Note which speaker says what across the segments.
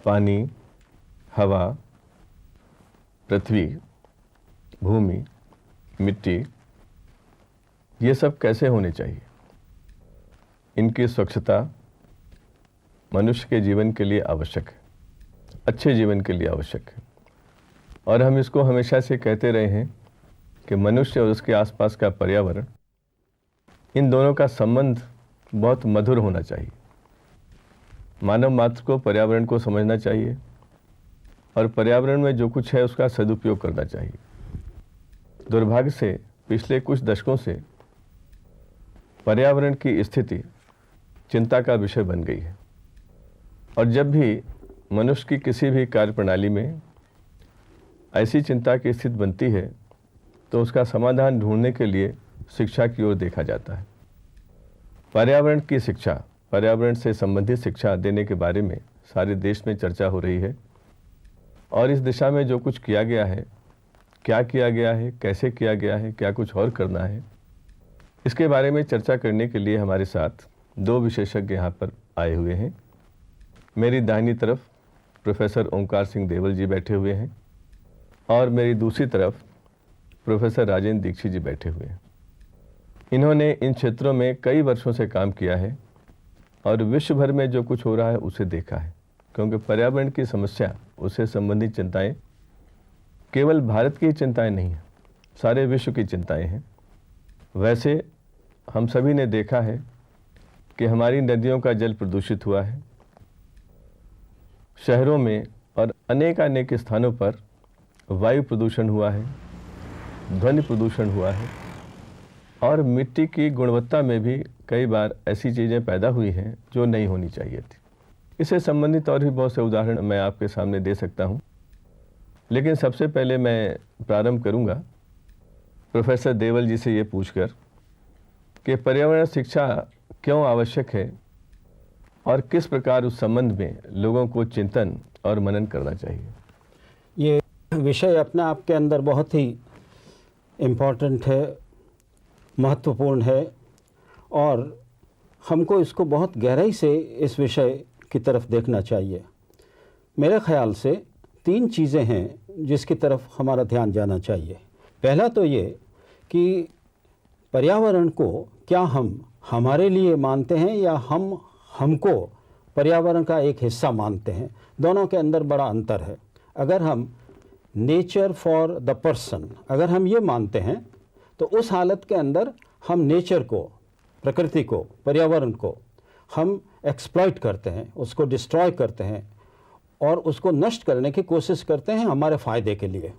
Speaker 1: पानी, हवा, पृथ्वी, भूमि, मिट्टी, ये सब कैसे होने चाहिए, इनकी स्वच्छता मनुष्य के जीवन के लिए आवश्यक है, अच्छे जीवन के लिए आवश्यक है। और हम इसको हमेशा से कहते रहे हैं कि मनुष्य और उसके आसपास का पर्यावरण, इन दोनों का संबंध बहुत मधुर होना चाहिए। मानव मात्र को पर्यावरण को समझना चाहिए और पर्यावरण में जो कुछ है उसका सदुपयोग करना चाहिए। दुर्भाग्य से पिछले कुछ दशकों से पर्यावरण की स्थिति चिंता का विषय बन गई है और जब भी मनुष्य की किसी भी कार्यप्रणाली में ऐसी चिंता की स्थिति बनती है तो उसका समाधान ढूंढने के लिए शिक्षा की ओर देखा जाता है। पर्यावरण की शिक्षा, पर्यावरण से संबंधित शिक्षा देने के बारे में सारे देश में चर्चा हो रही है और इस दिशा में जो कुछ किया गया है, क्या किया गया है, कैसे किया गया है, क्या कुछ और करना है, इसके बारे में चर्चा करने के लिए हमारे साथ दो विशेषज्ञ यहाँ पर आए हुए हैं। मेरी दाहिनी तरफ प्रोफेसर ओंकार सिंह देवल जी बैठे हुए हैं और मेरी दूसरी तरफ प्रोफेसर राजेंद्र दीक्षित जी बैठे हुए हैं। इन्होंने इन क्षेत्रों में कई वर्षों से काम किया है और विश्व भर में जो कुछ हो रहा है उसे देखा है, क्योंकि पर्यावरण की समस्या, उससे संबंधित चिंताएं केवल भारत की चिंताएं नहीं हैं, सारे विश्व की चिंताएं हैं। वैसे हम सभी ने देखा है कि हमारी नदियों का जल प्रदूषित हुआ है, शहरों में और अनेक स्थानों पर वायु प्रदूषण हुआ है, ध्वनि प्रदूषण हुआ है और मिट्टी की गुणवत्ता में भी कई बार ऐसी चीज़ें पैदा हुई हैं जो नहीं होनी चाहिए थी। इससे संबंधित और भी बहुत से उदाहरण मैं आपके सामने दे सकता हूं, लेकिन सबसे पहले मैं प्रारंभ करूंगा प्रोफेसर देवल जी से ये पूछकर कि पर्यावरण शिक्षा क्यों आवश्यक है और किस प्रकार उस संबंध में लोगों को चिंतन और मनन करना चाहिए।
Speaker 2: ये विषय अपने आप के अंदर बहुत ही इम्पोर्टेंट है, महत्वपूर्ण है और हमको इसको बहुत गहराई से इस विषय की तरफ देखना चाहिए। मेरे ख्याल से तीन चीज़ें हैं जिसकी तरफ हमारा ध्यान जाना चाहिए। पहला तो ये कि पर्यावरण को क्या हम हमारे लिए मानते हैं या हम हमको पर्यावरण का एक हिस्सा मानते हैं। दोनों के अंदर बड़ा अंतर है। अगर हम नेचर फॉर द पर्सन अगर हम ये मानते हैं तो उस हालत के अंदर हम नेचर को, प्रकृति को, पर्यावरण को हम एक्सप्लॉइट करते हैं, उसको डिस्ट्रॉय करते हैं और उसको नष्ट करने की कोशिश करते हैं हमारे फ़ायदे के लिए।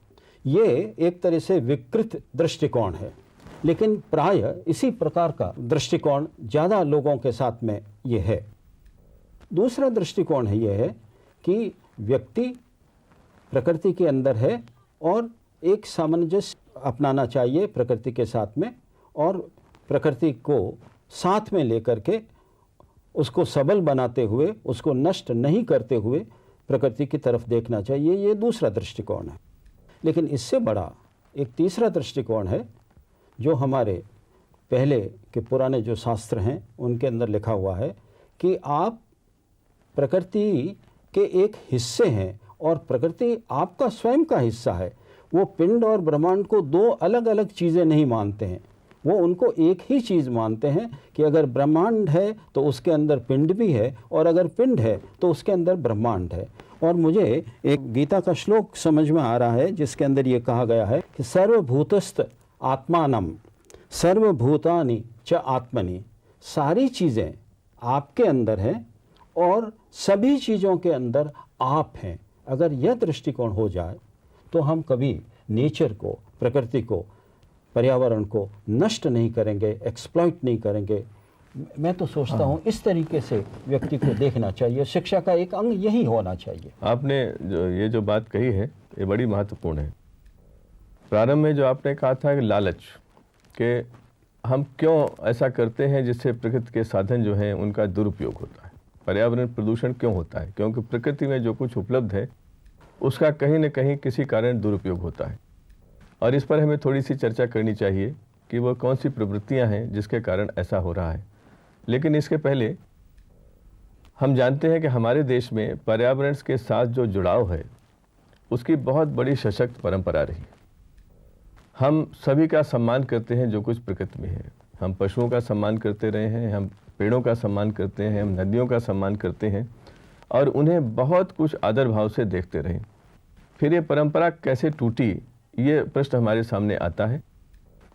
Speaker 2: ये एक तरह से विकृत दृष्टिकोण है, लेकिन प्राय इसी प्रकार का दृष्टिकोण ज़्यादा लोगों के साथ में ये है। दूसरा दृष्टिकोण है ये है कि व्यक्ति प्रकृति के अंदर है और एक सामंजस्य अपनाना चाहिए प्रकृति के साथ में और प्रकृति को साथ में लेकर के उसको सबल बनाते हुए, उसको नष्ट नहीं करते हुए प्रकृति की तरफ देखना चाहिए। ये दूसरा दृष्टिकोण है। लेकिन इससे बड़ा एक तीसरा दृष्टिकोण है जो हमारे पहले के पुराने जो शास्त्र हैं उनके अंदर लिखा हुआ है कि आप प्रकृति के एक हिस्से हैं और प्रकृति आपका स्वयं का हिस्सा है। वो पिंड और ब्रह्मांड को दो अलग अलग चीज़ें नहीं मानते हैं, वो उनको एक ही चीज़ मानते हैं कि अगर ब्रह्मांड है तो उसके अंदर पिंड भी है और अगर पिंड है तो उसके अंदर ब्रह्मांड है। और मुझे एक गीता का श्लोक समझ में आ रहा है जिसके अंदर ये कहा गया है कि सर्वभूतस्थ आत्मानम सर्वभूतानि च आत्मनि, सारी चीज़ें आपके अंदर हैं और सभी चीज़ों के अंदर आप हैं। अगर यह दृष्टिकोण हो जाए तो हम कभी नेचर को, प्रकृति को, पर्यावरण को नष्ट नहीं करेंगे, एक्सप्लॉइट नहीं करेंगे। मैं तो सोचता हूँ इस तरीके से व्यक्ति को देखना चाहिए। शिक्षा का एक अंग यही होना चाहिए।
Speaker 1: आपने ये जो बात कही है ये बड़ी महत्वपूर्ण है। प्रारंभ में जो आपने कहा था कि लालच, कि हम क्यों ऐसा करते हैं जिससे प्रकृति के साधन जो हैं उनका दुरुपयोग होता है, पर्यावरण प्रदूषण क्यों होता है, क्योंकि प्रकृति में जो कुछ उपलब्ध है उसका कहीं न कहीं किसी कारण दुरुपयोग होता है। और इस पर हमें थोड़ी सी चर्चा करनी चाहिए कि वो कौन सी प्रवृत्तियां हैं जिसके कारण ऐसा हो रहा है। लेकिन इसके पहले हम जानते हैं कि हमारे देश में पर्यावरण के साथ जो जुड़ाव है उसकी बहुत बड़ी सशक्त परंपरा रही। हम सभी का सम्मान करते हैं जो कुछ प्रकृति में है। हम पशुओं का सम्मान करते रहे हैं, हम पेड़ों का सम्मान करते हैं, हम नदियों का सम्मान करते हैं और उन्हें बहुत कुछ आदर भाव से देखते रहे। फिर ये परंपरा कैसे टूटी, ये प्रश्न हमारे सामने आता है।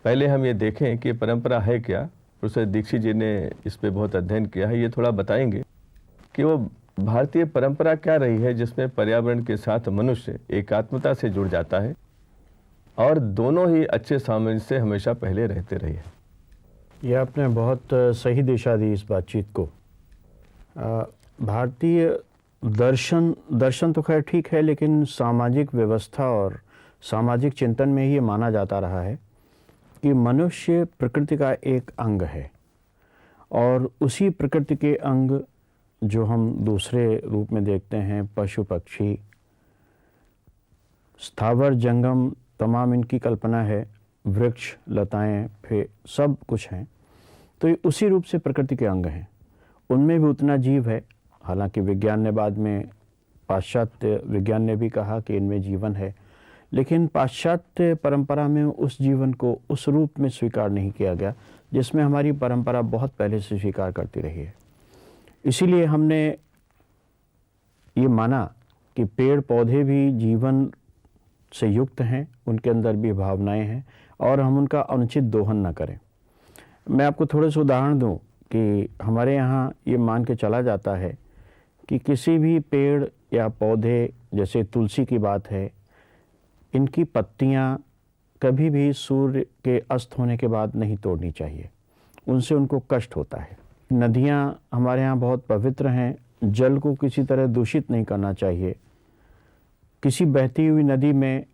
Speaker 1: पहले हम ये देखें कि परंपरा है क्या। प्रोफेसर दीक्षित जी ने इस पे बहुत अध्ययन किया है, ये थोड़ा बताएंगे कि वो भारतीय परंपरा क्या रही है जिसमें पर्यावरण के साथ मनुष्य एकात्मता से जुड़ जाता है और दोनों ही अच्छे सामंजस्य से हमेशा पहले रहते रहे।
Speaker 3: ये आपने बहुत सही दिशा दी इस बातचीत को। भारतीय दर्शन तो खैर ठीक है, लेकिन सामाजिक व्यवस्था और सामाजिक चिंतन में ये माना जाता रहा है कि मनुष्य प्रकृति का एक अंग है और उसी प्रकृति के अंग जो हम दूसरे रूप में देखते हैं, पशु पक्षी स्थावर जंगम तमाम इनकी कल्पना है, वृक्ष लताएं फिर सब कुछ हैं, तो ये उसी रूप से प्रकृति के अंग हैं। उनमें भी उतना जीव है। हालांकि विज्ञान ने बाद में, पाश्चात्य विज्ञान ने भी कहा कि इनमें जीवन है, लेकिन पाश्चात्य परंपरा में उस जीवन को उस रूप में स्वीकार नहीं किया गया जिसमें हमारी परंपरा बहुत पहले से स्वीकार करती रही है। इसीलिए हमने ये माना कि पेड़ पौधे भी जीवन से युक्त हैं, उनके अंदर भी भावनाएं हैं और हम उनका अनुचित दोहन न करें। मैं आपको थोड़े से उदाहरण दूं कि हमारे यहाँ ये मान के चला जाता है कि किसी भी पेड़ या पौधे, जैसे तुलसी की बात है, इनकी पत्तियाँ कभी भी सूर्य के अस्त होने के बाद नहीं तोड़नी चाहिए, उनसे उनको कष्ट होता है। नदियाँ हमारे यहाँ बहुत पवित्र हैं, जल को किसी तरह दूषित नहीं करना चाहिए। किसी बहती हुई नदी में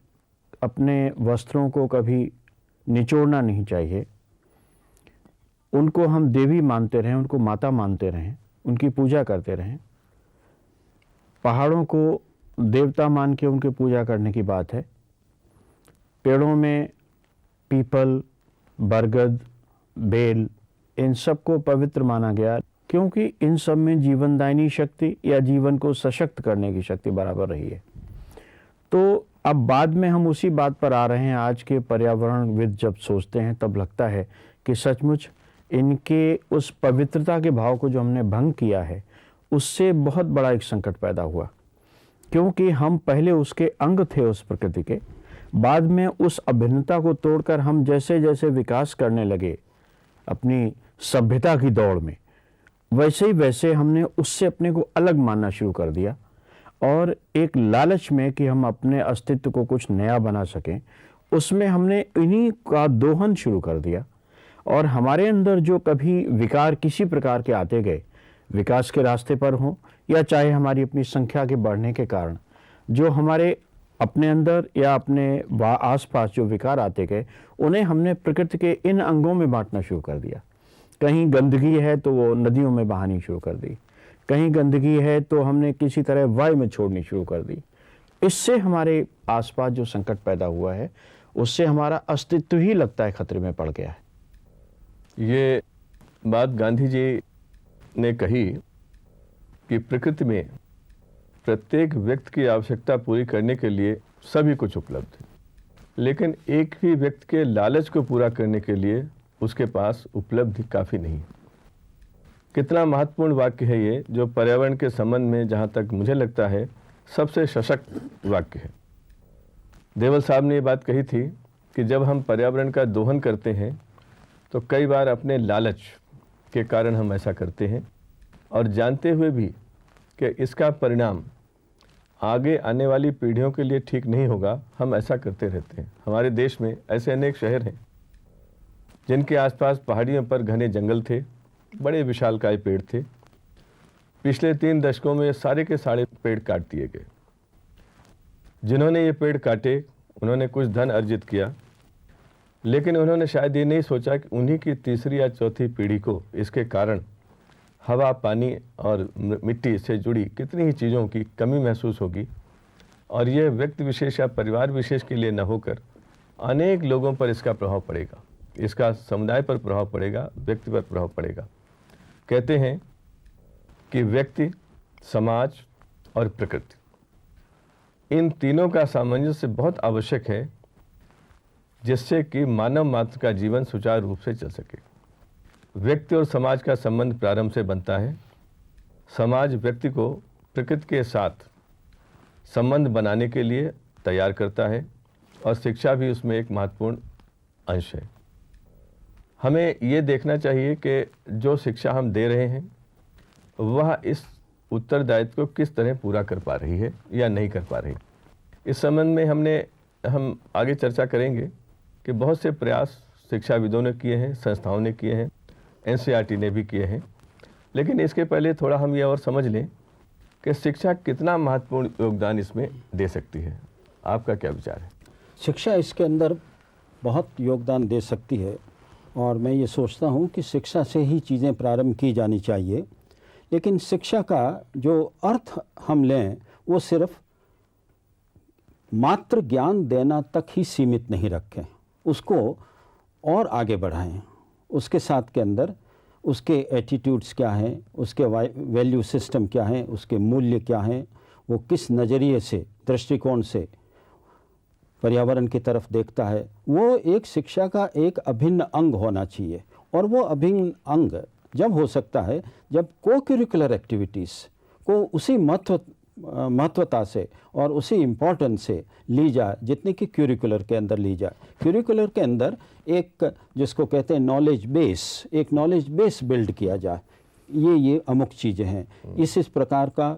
Speaker 3: अपने वस्त्रों को कभी निचोड़ना नहीं चाहिए। उनको हम देवी मानते रहें, उनको माता मानते रहें, उनकी पूजा करते रहें। पहाड़ों को देवता मान के उनकी पूजा करने की बात है। पेड़ों में पीपल, बरगद, बेल, इन सब को पवित्र माना गया क्योंकि इन सब में जीवनदायिनी शक्ति या जीवन को सशक्त करने की शक्ति बराबर रही है। तो अब बाद में हम उसी बात पर आ रहे हैं। आज के पर्यावरणविद जब सोचते हैं तब लगता है कि सचमुच इनके उस पवित्रता के भाव को जो हमने भंग किया है, उससे बहुत बड़ा एक संकट पैदा हुआ, क्योंकि हम पहले उसके अंग थे उस प्रकृति के। बाद में उस अभिन्नता को तोड़कर हम जैसे जैसे विकास करने लगे अपनी सभ्यता की दौड़ में, वैसे ही वैसे हमने उससे अपने को अलग मानना शुरू कर दिया और एक लालच में कि हम अपने अस्तित्व को कुछ नया बना सकें, उसमें हमने इन्हीं का दोहन शुरू कर दिया। और हमारे अंदर जो कभी विकार किसी प्रकार के आते गए, विकास के रास्ते पर हों या चाहे हमारी अपनी संख्या के बढ़ने के कारण, जो हमारे अपने अंदर या अपने आसपास जो विकार आते गए, उन्हें हमने प्रकृति के इन अंगों में बांटना शुरू कर दिया। कहीं गंदगी है तो वो नदियों में बहानी शुरू कर दी, कहीं गंदगी है तो हमने किसी तरह वायु में छोड़नी शुरू कर दी। इससे हमारे आसपास जो संकट पैदा हुआ है, उससे हमारा अस्तित्व ही लगता है खतरे में पड़ गया है।
Speaker 1: ये बात गांधी जी ने कही कि प्रकृति में प्रत्येक व्यक्ति की आवश्यकता पूरी करने के लिए सभी कुछ उपलब्ध है, लेकिन एक ही व्यक्ति के लालच को पूरा करने के लिए उसके पास उपलब्धि काफ़ी नहीं। कितना महत्वपूर्ण वाक्य है ये, जो पर्यावरण के संबंध में जहाँ तक मुझे लगता है सबसे सशक्त वाक्य है। देवल साहब ने ये बात कही थी कि जब हम पर्यावरण का दोहन करते हैं तो कई बार अपने लालच के कारण हम ऐसा करते हैं और जानते हुए भी कि इसका परिणाम आगे आने वाली पीढ़ियों के लिए ठीक नहीं होगा, हम ऐसा करते रहते हैं। हमारे देश में ऐसे अनेक शहर हैं जिनके आसपास पहाड़ियों पर घने जंगल थे, बड़े विशालकाय पेड़ थे। पिछले 3 दशकों में सारे के सारे पेड़ काट दिए गए। जिन्होंने ये पेड़ काटे उन्होंने कुछ धन अर्जित किया, लेकिन उन्होंने शायद ये नहीं सोचा कि उन्हीं की तीसरी या चौथी पीढ़ी को इसके कारण हवा, पानी और मिट्टी से जुड़ी कितनी ही चीज़ों की कमी महसूस होगी और यह व्यक्ति विशेष या परिवार विशेष के लिए न होकर अनेक लोगों पर इसका प्रभाव पड़ेगा। इसका समुदाय पर प्रभाव पड़ेगा, व्यक्ति पर प्रभाव पड़ेगा। कहते हैं कि व्यक्ति समाज और प्रकृति, इन तीनों का सामंजस्य बहुत आवश्यक है जिससे कि मानव मात्र का जीवन सुचारू रूप से चल सके। व्यक्ति और समाज का संबंध प्रारंभ से बनता है। समाज व्यक्ति को प्रकृति के साथ संबंध बनाने के लिए तैयार करता है और शिक्षा भी उसमें एक महत्वपूर्ण अंश है। हमें ये देखना चाहिए कि जो शिक्षा हम दे रहे हैं वह इस उत्तरदायित्व को किस तरह पूरा कर पा रही है या नहीं कर पा रही। इस संबंध में हम आगे चर्चा करेंगे कि बहुत से प्रयास शिक्षाविदों ने किए हैं, संस्थाओं ने किए हैं, एनसीईआरटी ने भी किए हैं। लेकिन इसके पहले थोड़ा हम ये और समझ लें कि शिक्षा कितना महत्वपूर्ण योगदान इसमें दे सकती है। आपका क्या विचार है?
Speaker 2: शिक्षा इसके अंदर बहुत योगदान दे सकती है और मैं ये सोचता हूँ कि शिक्षा से ही चीज़ें प्रारंभ की जानी चाहिए। लेकिन शिक्षा का जो अर्थ हम लें वो सिर्फ मात्र ज्ञान देना तक ही सीमित नहीं रखें, उसको और आगे बढ़ाएं। उसके साथ के अंदर उसके एटीट्यूड्स क्या हैं, उसके वैल्यू सिस्टम क्या हैं, उसके मूल्य क्या हैं, वो किस नज़रिए से, दृष्टिकोण से पर्यावरण की तरफ देखता है, वो एक शिक्षा का एक अभिन्न अंग होना चाहिए। और वो अभिन्न अंग जब हो सकता है जब को-करिकुलर एक्टिविटीज़ को उसी महत्वता से और उसी इम्पोर्टेंस से ली जाए जितनी कि क्यूरिकुलर के अंदर ली जाए। क्यूरिकुलर के अंदर एक जिसको कहते हैं नॉलेज बेस, एक नॉलेज बेस बिल्ड किया जाए। ये अमुक चीज़ें हैं। इस प्रकार का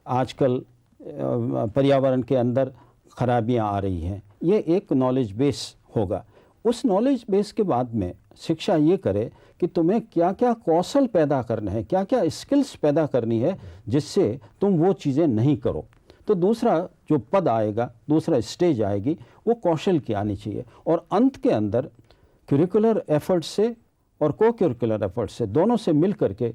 Speaker 2: आजकल पर्यावरण के अंदर खराबियां आ रही हैं, ये एक नॉलेज बेस होगा। उस नॉलेज बेस के बाद में शिक्षा ये करे कि तुम्हें क्या क्या कौशल पैदा करने हैं, क्या क्या स्किल्स पैदा करनी है जिससे तुम वो चीज़ें नहीं करो। तो दूसरा जो पद आएगा, दूसरा स्टेज आएगी, वो कौशल की आनी चाहिए। और अंत के अंदर करिकुलर एफर्ट्स से और को करिकुलर एफर्ट्स से दोनों से मिल करके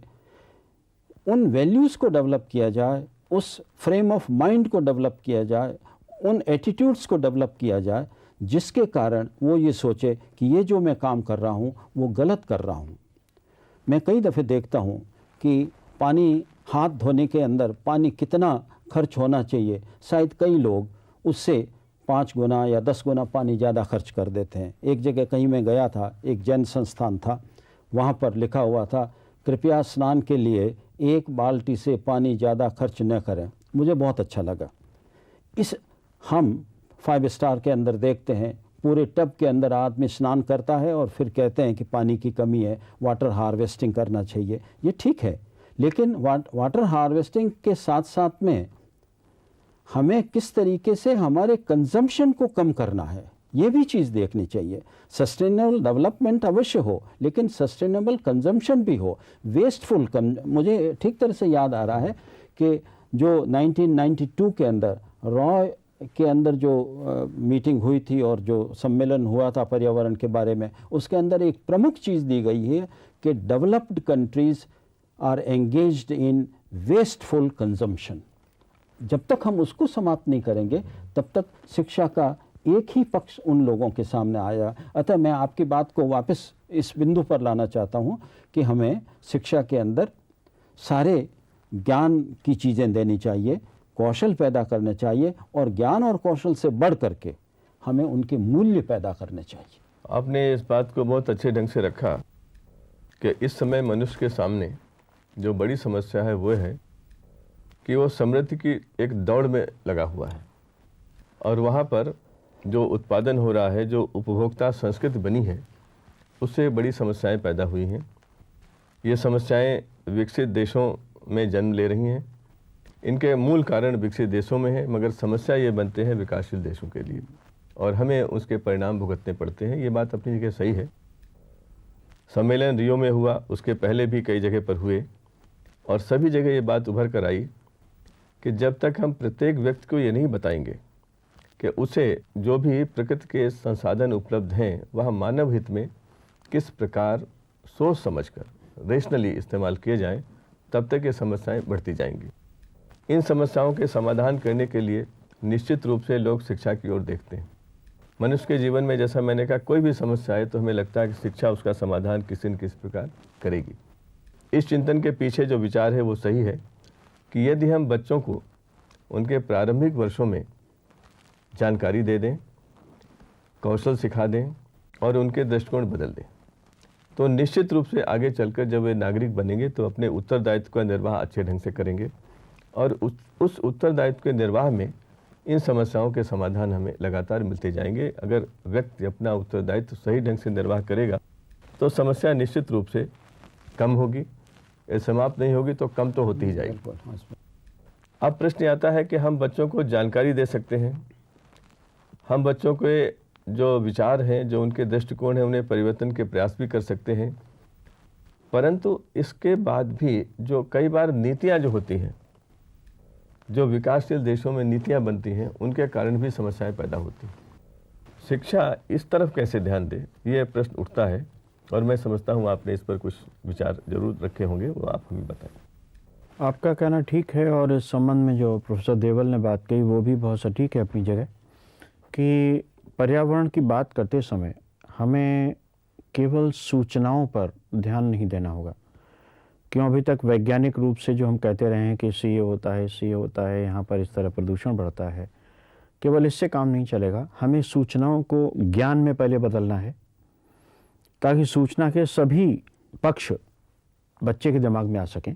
Speaker 2: उन वैल्यूज़ को डेवलप किया जाए, उस फ्रेम ऑफ माइंड को डेवलप किया जाए, उन एटीट्यूड्स को डेवलप किया जाए जिसके कारण वो ये सोचे कि ये जो मैं काम कर रहा हूँ वो गलत कर रहा हूँ। मैं कई दफ़े देखता हूँ कि पानी, हाथ धोने के अंदर पानी कितना खर्च होना चाहिए, शायद कई लोग उससे 5 गुना या 10 गुना पानी ज़्यादा खर्च कर देते हैं। एक जगह कहीं मैं गया था, एक जैन संस्थान था, वहाँ पर लिखा हुआ था कृपया स्नान के लिए 1 बाल्टी से पानी ज़्यादा खर्च न करें। मुझे बहुत अच्छा लगा। हम 5 स्टार के अंदर देखते हैं पूरे टब के अंदर आदमी स्नान करता है और फिर कहते हैं कि पानी की कमी है, वाटर हार्वेस्टिंग करना चाहिए। ये ठीक है, लेकिन वाटर हार्वेस्टिंग के साथ साथ में हमें किस तरीके से हमारे कंजम्पशन को कम करना है, ये भी चीज़ देखनी चाहिए। सस्टेनेबल डेवलपमेंट अवश्य हो, लेकिन सस्टेनेबल कंजम्पशन भी हो। वेस्टफुल मुझे ठीक तरह से याद आ रहा है कि जो 1992 के अंदर रॉय के अंदर जो मीटिंग हुई थी और जो सम्मेलन हुआ था पर्यावरण के बारे में, उसके अंदर एक प्रमुख चीज़ दी गई है कि developed countries are engaged in wasteful consumption. जब तक हम उसको समाप्त नहीं करेंगे तब तक शिक्षा का एक ही पक्ष उन लोगों के सामने आया। अतः मैं आपकी बात को वापस इस बिंदु पर लाना चाहता हूँ कि हमें शिक्षा के अंदर सारे ज्ञान की चीज़ें देनी चाहिए, कौशल पैदा करने चाहिए और ज्ञान और कौशल से बढ़ करके हमें उनके मूल्य पैदा करने चाहिए।
Speaker 1: आपने इस बात को बहुत अच्छे ढंग से रखा कि इस समय मनुष्य के सामने जो बड़ी समस्या है वो है कि वो समृद्धि की एक दौड़ में लगा हुआ है और वहाँ पर जो उत्पादन हो रहा है, जो उपभोक्ता संस्कृति बनी है, उससे बड़ी समस्याएं पैदा हुई हैं। ये समस्याएं विकसित देशों में जन्म ले रही हैं। इनके मूल कारण विकसित देशों में है, मगर समस्या ये बनते हैं विकासशील देशों के लिए और हमें उसके परिणाम भुगतने पड़ते हैं। ये बात अपनी जगह सही है। सम्मेलन रियो में हुआ, उसके पहले भी कई जगह पर हुए और सभी जगह ये बात उभर कर आई कि जब तक हम प्रत्येक व्यक्ति को ये नहीं बताएंगे कि उसे जो भी प्रकृति के संसाधन उपलब्ध हैं वह मानव हित में किस प्रकार सोच समझकर रेशनली इस्तेमाल किए जाएं, तब तक ये समस्याएं बढ़ती जाएंगी। इन समस्याओं के समाधान करने के लिए निश्चित रूप से लोग शिक्षा की ओर देखते हैं। मनुष्य के जीवन में जैसा मैंने कहा, कोई भी समस्या है तो हमें लगता है कि शिक्षा उसका समाधान किसी न किसी प्रकार करेगी। इस चिंतन के पीछे जो विचार है वो सही है कि यदि हम बच्चों को उनके प्रारंभिक वर्षों में जानकारी दे दें, कौशल सिखा दें और उनके दृष्टिकोण बदल दें, तो निश्चित रूप से आगे चलकर जब वे नागरिक बनेंगे तो अपने उत्तरदायित्व का निर्वाह अच्छे ढंग से करेंगे और उस उत्तरदायित्व के निर्वाह में इन समस्याओं के समाधान हमें लगातार मिलते जाएंगे। अगर व्यक्ति अपना उत्तरदायित्व सही ढंग से निर्वाह करेगा तो समस्या निश्चित रूप से कम होगी, समाप्त नहीं होगी तो कम तो होती ही जाएगी। अब प्रश्न आता है कि हम बच्चों को जानकारी दे सकते हैं, हम बच्चों के जो विचार हैं, जो उनके दृष्टिकोण हैं, उन्हें परिवर्तन के प्रयास भी कर सकते हैं, परंतु इसके बाद भी जो कई बार नीतियां जो होती हैं, जो विकासशील देशों में नीतियां बनती हैं, उनके कारण भी समस्याएं पैदा होती हैं। शिक्षा इस तरफ कैसे ध्यान दे, ये प्रश्न उठता है और मैं समझता हूँ आपने इस पर कुछ विचार जरूर रखे होंगे, वो आप हमें बताएं।
Speaker 3: आपका कहना ठीक है और इस संबंध में जो प्रोफेसर देवल ने बात कही वो भी बहुत सटीक है अपनी जगह, कि पर्यावरण की बात करते समय हमें केवल सूचनाओं पर ध्यान नहीं देना होगा। क्यों अभी तक वैज्ञानिक रूप से जो हम कहते रहे हैं कि इससे ये होता है, यहाँ पर इस तरह प्रदूषण बढ़ता है, केवल इससे काम नहीं चलेगा। हमें सूचनाओं को ज्ञान में पहले बदलना है ताकि सूचना के सभी पक्ष बच्चे के दिमाग में आ सकें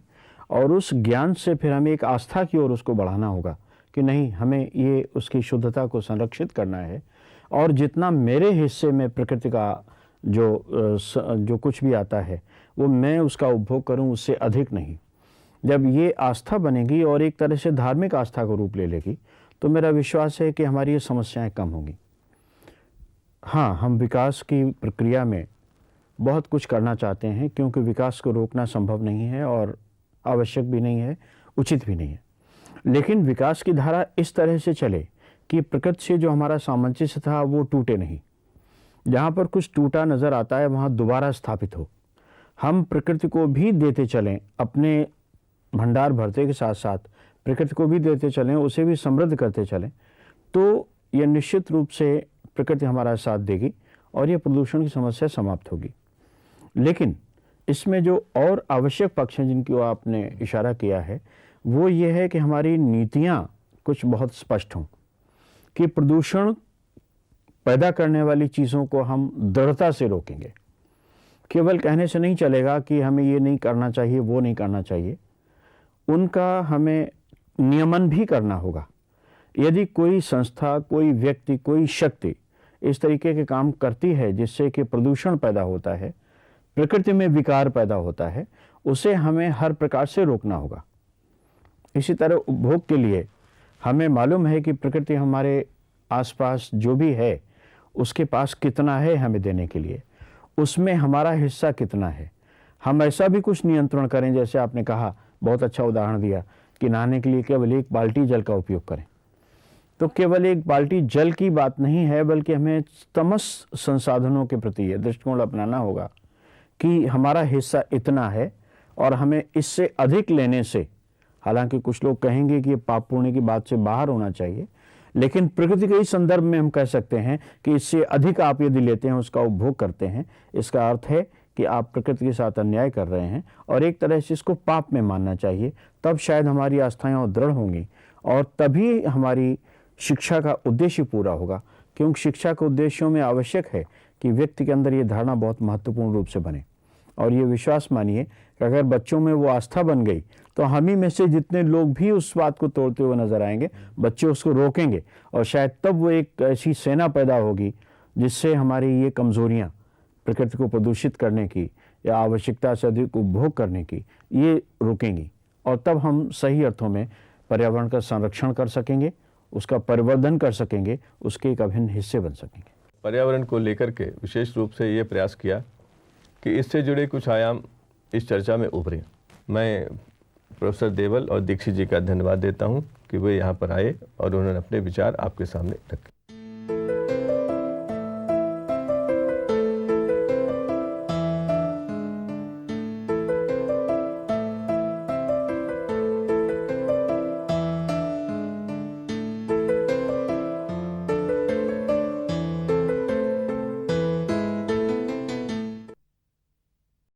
Speaker 3: और उस ज्ञान से फिर हमें एक आस्था की ओर उसको बढ़ाना होगा कि नहीं, हमें ये उसकी शुद्धता को संरक्षित करना है और जितना मेरे हिस्से में प्रकृति का जो कुछ भी आता है वो मैं उसका उपभोग करूं, उससे अधिक नहीं। जब ये आस्था बनेगी और एक तरह से धार्मिक आस्था को रूप ले लेगी तो मेरा विश्वास है कि हमारी ये समस्याएं कम होंगी। हाँ, हम विकास की प्रक्रिया में बहुत कुछ करना चाहते हैं क्योंकि विकास को रोकना संभव नहीं है और आवश्यक भी नहीं है, उचित भी नहीं है, लेकिन विकास की धारा इस तरह से चले कि प्रकृति से जो हमारा सामंजस्य था वो टूटे नहीं। जहाँ पर कुछ टूटा नज़र आता है वहाँ दोबारा स्थापित हो। हम प्रकृति को भी देते चलें, अपने भंडार भरते के साथ साथ प्रकृति को भी देते चलें, उसे भी समृद्ध करते चलें, तो यह निश्चित रूप से प्रकृति हमारा साथ देगी और ये प्रदूषण की समस्या समाप्त होगी। लेकिन इसमें जो और आवश्यक पक्ष हैं जिनकी आपने इशारा किया है वो ये है कि हमारी नीतियाँ कुछ बहुत स्पष्ट हों कि प्रदूषण पैदा करने वाली चीज़ों को हम दृढ़ता से रोकेंगे। केवल कहने से नहीं चलेगा कि हमें ये नहीं करना चाहिए, वो नहीं करना चाहिए, उनका हमें नियमन भी करना होगा। यदि कोई संस्था, कोई व्यक्ति, कोई शक्ति इस तरीके के काम करती है जिससे कि प्रदूषण पैदा होता है, प्रकृति में विकार पैदा होता है, उसे हमें हर प्रकार से रोकना होगा। इसी तरह उपभोग के लिए हमें मालूम है कि प्रकृति हमारे आसपास जो भी है उसके पास कितना है हमें देने के लिए, उसमें हमारा हिस्सा कितना है। हम ऐसा भी कुछ नियंत्रण करें, जैसे आपने कहा, बहुत अच्छा उदाहरण दिया कि नहाने के लिए केवल एक बाल्टी जल का उपयोग करें। तो केवल एक बाल्टी जल की बात नहीं है, बल्कि हमें तमस संसाधनों के प्रति यह दृष्टिकोण अपनाना होगा कि हमारा हिस्सा इतना है और हमें इससे अधिक लेने से, हालांकि कुछ लोग कहेंगे कि ये पाप पुण्य की बात से बाहर होना चाहिए, लेकिन प्रकृति के इस संदर्भ में हम कह सकते हैं कि इससे अधिक आप यदि लेते हैं, उसका उपभोग करते हैं, इसका अर्थ है कि आप प्रकृति के साथ अन्याय कर रहे हैं और एक तरह से इसको पाप में मानना चाहिए। तब शायद हमारी आस्थाएं और दृढ़ होंगी और तभी हमारी शिक्षा का उद्देश्य पूरा होगा, क्योंकि शिक्षा के उद्देश्यों में आवश्यक है कि व्यक्ति के अंदर ये धारणा बहुत महत्वपूर्ण रूप से बने और ये विश्वास मानिए कि अगर बच्चों में वो आस्था बन गई तो हम ही में से जितने लोग भी उस बात को तोड़ते हुए नजर आएंगे, बच्चे उसको रोकेंगे और शायद तब वो एक ऐसी सेना पैदा होगी जिससे हमारी ये कमजोरियां, प्रकृति को प्रदूषित करने की या आवश्यकता से अधिक उपभोग करने की, ये रुकेंगी और तब हम सही अर्थों में पर्यावरण का संरक्षण कर सकेंगे, उसका परिवर्धन कर सकेंगे, उसके एक अभिन्न हिस्से बन सकेंगे।
Speaker 1: पर्यावरण को लेकर के विशेष रूप से ये प्रयास किया कि इससे जुड़े कुछ आयाम इस चर्चा में उभरे। मैं प्रोफेसर देवल और दीक्षित जी का धन्यवाद देता हूं कि वे यहाँ पर आए और उन्होंने अपने विचार आपके सामने रखे।